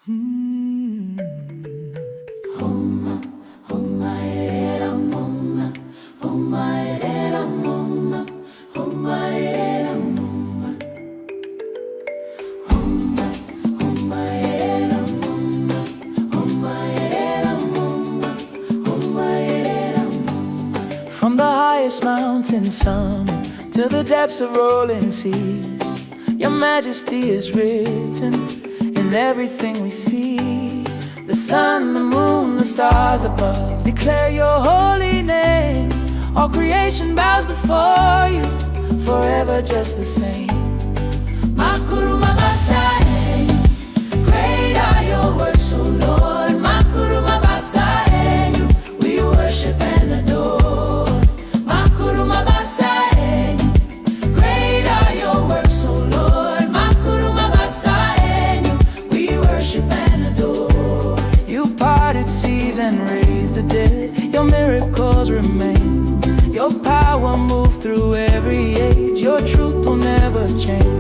From the highest mountain summit to the depths of rolling seas, Your Majesty is written in everything we see. The sun, the moon, the stars above declare your holy name. All creation bows before you, forever just the same. Makuru Mabasa Enyu, great are your works, O Lord. Makuru Mabasa Enyu, we worship and adore. Makuru Mabasa Enyu, great are your works, O Lord. Makuru Mabasa Enyu, we worship and adore. You parted seas and raised the dead, your miracles remain. Your power moved through every age, your truth will never change.